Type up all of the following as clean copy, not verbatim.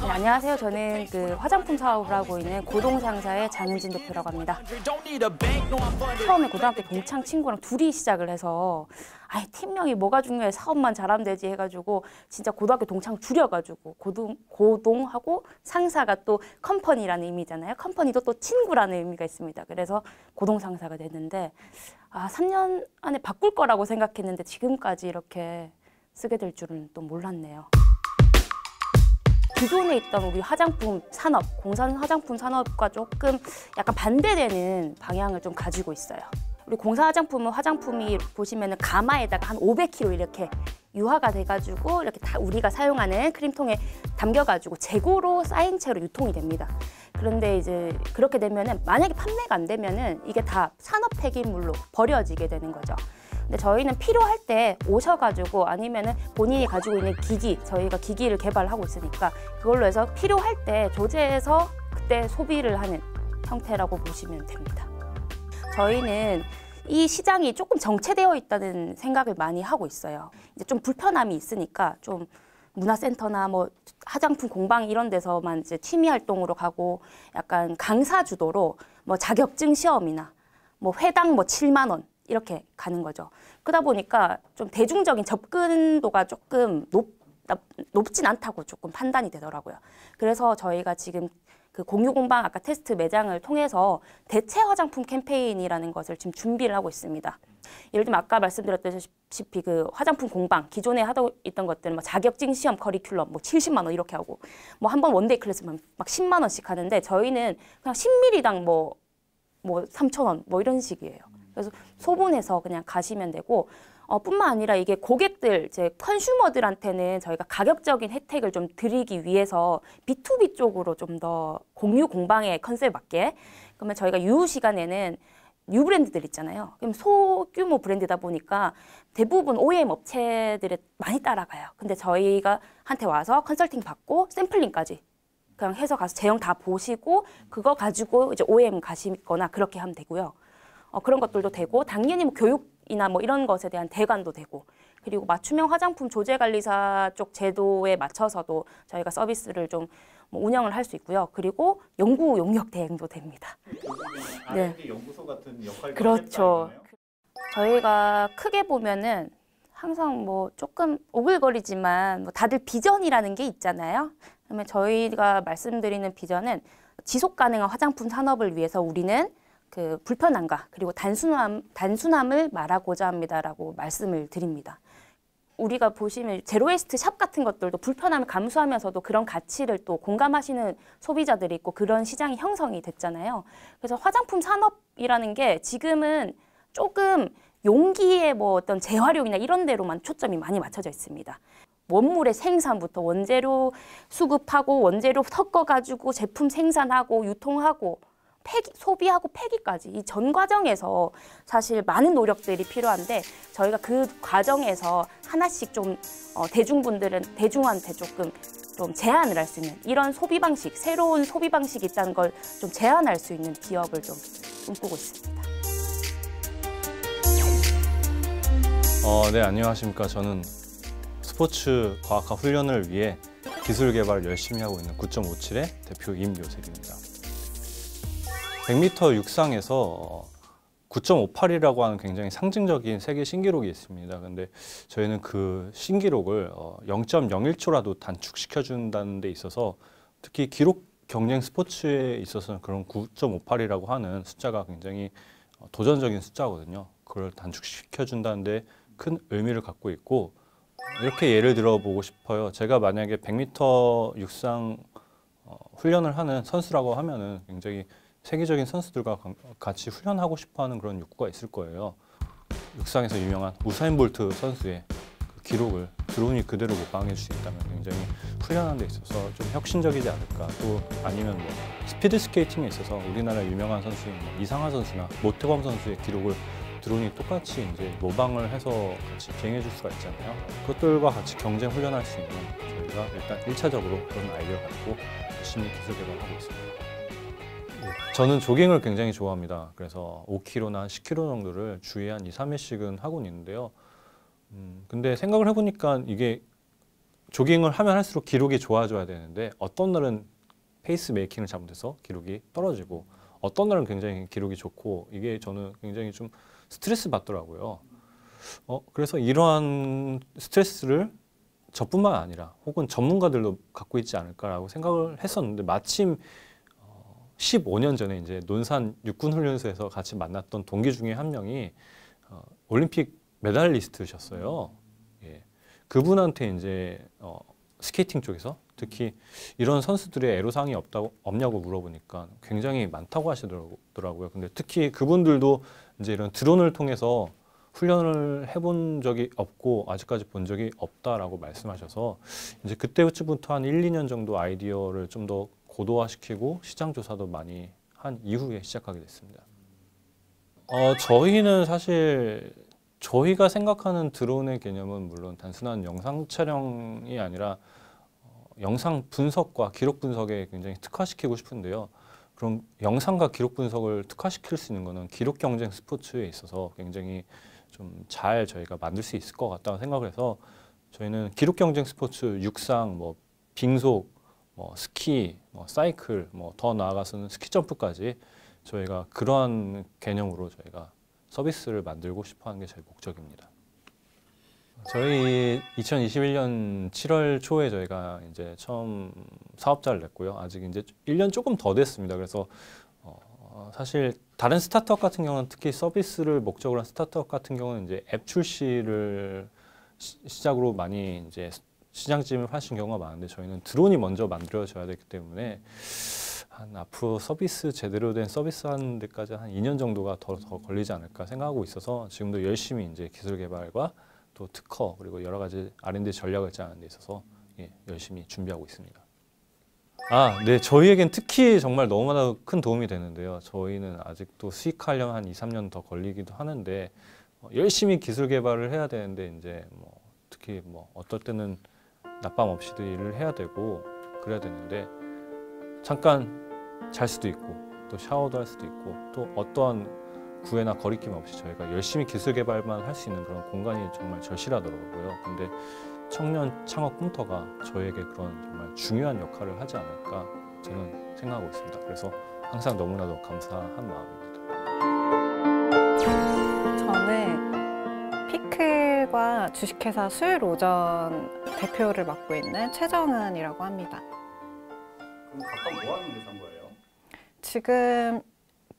네, 안녕하세요. 저는 그 화장품 사업을 하고 있는 고동상사의 장은진 대표라고 합니다. 처음에 고등학교 동창 친구랑 둘이 시작을 해서 팀명이 뭐가 중요해, 사업만 잘하면 되지 해가지고 진짜 고등학교 동창 줄여가지고 고동하고 상사가 또 컴퍼니라는 의미잖아요. 컴퍼니도 또 친구라는 의미가 있습니다. 그래서 고동상사가 됐는데 3년 안에 바꿀 거라고 생각했는데 지금까지 이렇게 쓰게 될 줄은 또 몰랐네요. 기존에 있던 우리 화장품 산업, 공산 화장품 산업과 조금 약간 반대되는 방향을 좀 가지고 있어요. 우리 공산 화장품은 화장품이 보시면은 가마에다가 한 500kg 이렇게 유화가 돼가지고 이렇게 다 우리가 사용하는 크림통에 담겨가지고 재고로 쌓인 채로 유통이 됩니다. 그런데 이제 그렇게 되면은 만약에 판매가 안 되면은 이게 다 산업 폐기물로 버려지게 되는 거죠. 근데 저희는 필요할 때 오셔가지고 아니면은 본인이 가지고 있는 기기, 저희가 기기를 개발하고 있으니까 그걸로 해서 필요할 때 조제해서 그때 소비를 하는 형태라고 보시면 됩니다. 저희는 이 시장이 조금 정체되어 있다는 생각을 많이 하고 있어요. 이제 좀 불편함이 있으니까 좀 문화센터나 뭐 화장품 공방 이런 데서만 이제 취미 활동으로 가고 약간 강사 주도로 뭐 자격증 시험이나 뭐 회당 뭐 7만 원 이렇게 가는 거죠. 그러다 보니까 좀 대중적인 접근도가 조금 높진 않다고 조금 판단이 되더라고요. 그래서 저희가 지금 그 공유공방 아까 테스트 매장을 통해서 대체 화장품 캠페인이라는 것을 지금 준비를 하고 있습니다. 예를 들면 아까 말씀드렸다시피 그 화장품 공방 기존에 하고 있던 것들은 뭐 자격증 시험 커리큘럼 뭐 70만 원 이렇게 하고 뭐 한 번 원데이 클래스만 막 10만 원씩 하는데 저희는 그냥 10ml당 뭐 3,000원 뭐 이런 식이에요. 그래서 소분해서 그냥 가시면 되고 뿐만 아니라 이게 고객들, 이제 컨슈머들한테는 저희가 가격적인 혜택을 좀 드리기 위해서 B2B 쪽으로 좀 더 공유 공방의 컨셉에 맞게 그러면 저희가 유휴 시간에는 뉴 브랜드들 있잖아요. 그럼 소규모 브랜드다 보니까 대부분 OEM 업체들에 많이 따라가요. 근데 저희가 한테 와서 컨설팅 받고 샘플링까지 그냥 해서 가서 제형 다 보시고 그거 가지고 이제 OEM 가시거나 그렇게 하면 되고요. 그런 것들도 되고 당연히 뭐 교육이나 뭐 이런 것에 대한 대관도 되고 그리고 맞춤형 화장품 조제관리사 쪽 제도에 맞춰서도 저희가 서비스를 좀 뭐 운영을 할 수 있고요. 그리고 연구 용역 대행도 됩니다. 네. 연구소 같은 역할을 그렇죠. 저희가 크게 보면은 항상 뭐 조금 오글거리지만 뭐 다들 비전이라는 게 있잖아요. 그러면 저희가 말씀드리는 비전은 지속 가능한 화장품 산업을 위해서 우리는 그 불편함과 그리고 단순함을 말하고자 합니다라고 말씀을 드립니다. 우리가 보시면 제로웨이스트 샵 같은 것들도 불편함을 감수하면서도 그런 가치를 또 공감하시는 소비자들이 있고 그런 시장이 형성이 됐잖아요. 그래서 화장품 산업이라는 게 지금은 조금 용기의 뭐 어떤 재활용이나 이런 데로만 초점이 많이 맞춰져 있습니다. 원물의 생산부터 원재료 수급하고 원재료 섞어가지고 제품 생산하고 유통하고 소비하고 폐기까지 이 전 과정에서 사실 많은 노력들이 필요한데 저희가 그 과정에서 하나씩 좀 대중한테 조금 좀 제한을 할 수 있는 이런 소비 방식, 새로운 소비 방식이 있다는 걸 좀 제한할 수 있는 기업을 좀 꿈꾸고 있습니다. 네, 안녕하십니까. 저는 스포츠 과학화 훈련을 위해 기술 개발을 열심히 하고 있는 9.57의 대표 임요셉입니다. 100m 육상에서 9.58이라고 하는 굉장히 상징적인 세계 신기록이 있습니다. 근데 저희는 그 신기록을 0.01초라도 단축시켜준다는 데 있어서 특히 기록 경쟁 스포츠에 있어서는 그런 9.58이라고 하는 숫자가 굉장히 도전적인 숫자거든요. 그걸 단축시켜준다는 데 큰 의미를 갖고 있고 이렇게 예를 들어보고 싶어요. 제가 만약에 100m 육상 훈련을 하는 선수라고 하면은 굉장히 세계적인 선수들과 같이 훈련하고 싶어하는 그런 욕구가 있을 거예요. 육상에서 유명한 우사인 볼트 선수의 그 기록을 드론이 그대로 모방해 줄 수 있다면 굉장히 훈련하는 데 있어서 좀 혁신적이지 않을까. 또 아니면 뭐 스피드 스케이팅에 있어서 우리나라 유명한 선수인 이상하 선수나 모태범 선수의 기록을 드론이 똑같이 이제 모방을 해서 같이 비행해 줄 수가 있잖아요. 그것들과 같이 경쟁 훈련할 수 있는 저희가 일단 1차적으로 그런 아이디어를 갖고 열심히 기술 개발하고 있습니다. 저는 조깅을 굉장히 좋아합니다. 그래서 5km나 10km 정도를 주에 한 2, 3회씩은 하고 있는데요. 근데 생각을 해보니까 이게 조깅을 하면 할수록 기록이 좋아져야 되는데 어떤 날은 페이스 메이킹을 잘못해서 기록이 떨어지고 어떤 날은 굉장히 기록이 좋고 이게 저는 굉장히 좀 스트레스 받더라고요. 그래서 이러한 스트레스를 저뿐만 아니라 혹은 전문가들도 갖고 있지 않을까라고 생각을 했었는데 마침 15년 전에 이제 논산 육군훈련소에서 같이 만났던 동기 중에 한 명이 올림픽 메달리스트셨어요. 예. 그분한테 이제 스케이팅 쪽에서 특히 이런 선수들의 애로사항이 없냐고 물어보니까 굉장히 많다고 하시더라고요. 근데 특히 그분들도 이제 이런 드론을 통해서 훈련을 해본 적이 없고 아직까지 본 적이 없다라고 말씀하셔서 이제 그때부터 한 1, 2년 정도 아이디어를 좀 더 고도화시키고 시장 조사도 많이 한 이후에 시작하게 됐습니다. 저희는 사실 저희가 생각하는 드론의 개념은 물론 단순한 영상 촬영이 아니라 영상 분석과 기록 분석에 굉장히 특화시키고 싶은데요. 그럼 영상과 기록 분석을 특화시킬 수 있는 거는 기록 경쟁 스포츠에 있어서 굉장히 좀 잘 저희가 만들 수 있을 것 같다고 생각을 해서 저희는 기록 경쟁 스포츠, 육상, 뭐 빙속, 뭐 스키, 뭐 사이클, 뭐 더 나아가서는 스키 점프까지 저희가 그러한 개념으로 저희가 서비스를 만들고 싶어 하는 게 저희 목적입니다. 저희 2021년 7월 초에 저희가 이제 처음 사업자를 냈고요. 아직 이제 1년 조금 더 됐습니다. 그래서 사실 다른 스타트업 같은 경우는 특히 서비스를 목적으로 한 스타트업 같은 경우는 이제 앱 출시를 시작으로 많이 이제 시장찜을 하신 경우가 많은데 저희는 드론이 먼저 만들어져야 되기 때문에 한 앞으로 서비스 제대로 된 서비스 하는 데까지 한 2년 정도가 더 걸리지 않을까 생각하고 있어서 지금도 열심히 이제 기술 개발과 또 특허 그리고 여러 가지 R&D 전략을 짜는 데 있어서 열심히 준비하고 있습니다. 네, 저희에겐 특히 정말 너무나 큰 도움이 되는데요. 저희는 아직도 수익하려면 한 2, 3년 더 걸리기도 하는데 열심히 기술 개발을 해야 되는데 이제 뭐 특히 뭐 어떨 때는 낮밤 없이도 일을 해야 되고 그래야 되는데 잠깐 잘 수도 있고 또 샤워도 할 수도 있고 또 어떠한 구애나 거리낌 없이 저희가 열심히 기술 개발만 할 수 있는 그런 공간이 정말 절실하더라고요. 근데 청년 창업 꿈터가 저에게 그런 정말 중요한 역할을 하지 않을까 저는 생각하고 있습니다. 그래서 항상 너무나도 감사한 마음입니다. 저는 피클과 주식회사 수요일 오전 대표를 맡고 있는 최정은이라고 합니다. 그럼 각각 뭐 하는 회사인 거예요? 지금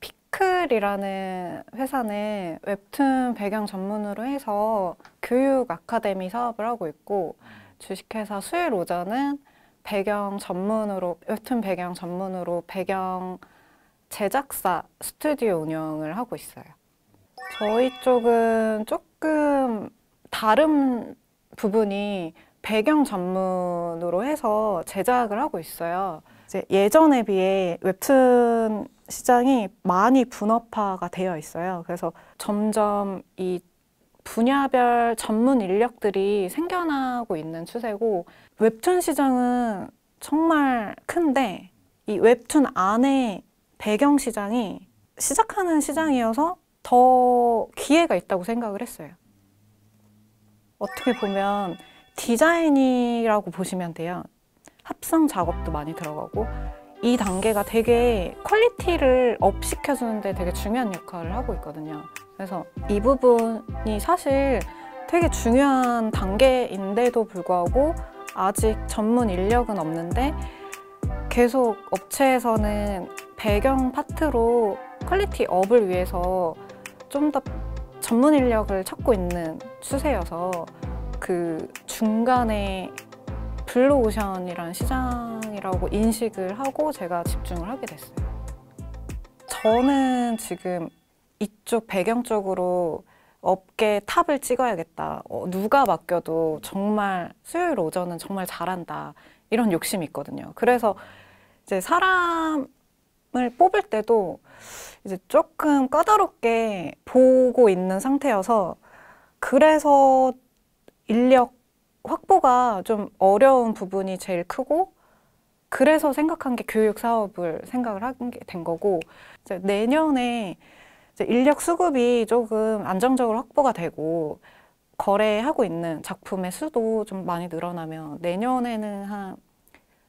피클이라는 회사는 웹툰 배경 전문으로 해서 교육 아카데미 사업을 하고 있고 주식회사 수요일 오전은 배경 전문으로 웹툰 배경 전문으로 배경 제작사 스튜디오 운영을 하고 있어요. 저희 쪽은 조금 다른 부분이 배경 전문으로 해서 제작을 하고 있어요. 이제 예전에 비해 웹툰 시장이 많이 분업화가 되어 있어요. 그래서 점점 이 분야별 전문 인력들이 생겨나고 있는 추세고 웹툰 시장은 정말 큰데 이 웹툰 안에 배경 시장이 시작하는 시장이어서 더 기회가 있다고 생각을 했어요. 어떻게 보면 디자인이라고 보시면 돼요. 합성 작업도 많이 들어가고 이 단계가 되게 퀄리티를 업 시켜주는데 되게 중요한 역할을 하고 있거든요. 그래서 이 부분이 사실 되게 중요한 단계인데도 불구하고 아직 전문 인력은 없는데 계속 업체에서는 배경 파트로 퀄리티 업을 위해서 좀 더 전문 인력을 찾고 있는 추세여서 그 중간에 블루오션이라는 시장이라고 인식을 하고 제가 집중을 하게 됐어요. 저는 지금 이쪽 배경 쪽으로 업계 탑을 찍어야겠다. 누가 맡겨도 정말 수요일 오전은 정말 잘한다. 이런 욕심이 있거든요. 그래서 이제 사람을 뽑을 때도 이제 조금 까다롭게 보고 있는 상태여서 그래서 인력 확보가 좀 어려운 부분이 제일 크고 그래서 생각한 게 교육 사업을 생각을 하게 된 거고 이제 내년에 이제 인력 수급이 조금 안정적으로 확보가 되고 거래하고 있는 작품의 수도 좀 많이 늘어나면 내년에는 한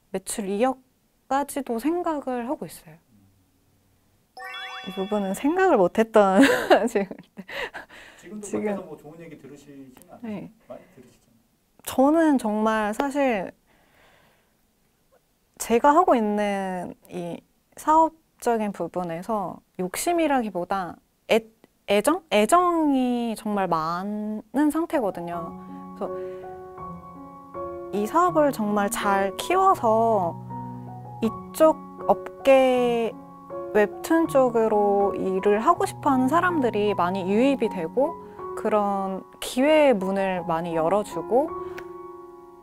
매출 2억까지도 생각을 하고 있어요. 이 부분은 생각을 못했던 지금도 지금- 밖에서 뭐 좋은 얘기 들으시진 않아요? 네. 많이 들으시잖아요. 저는 정말 사실 제가 하고 있는 이 사업적인 부분에서 욕심이라기보다 애정이 정말 많은 상태거든요. 그래서 이 사업을 정말 잘 키워서 이쪽 업계 웹툰 쪽으로 일을 하고 싶어하는 사람들이 많이 유입이 되고 그런 기회의 문을 많이 열어주고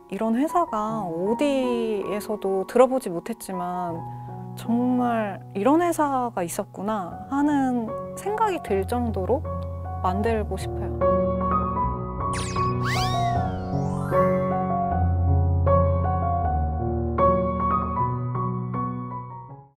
이런 회사가 어디에서도 들어보지 못했지만 정말 이런 회사가 있었구나 하는 생각이 들 정도로 만들고 싶어요.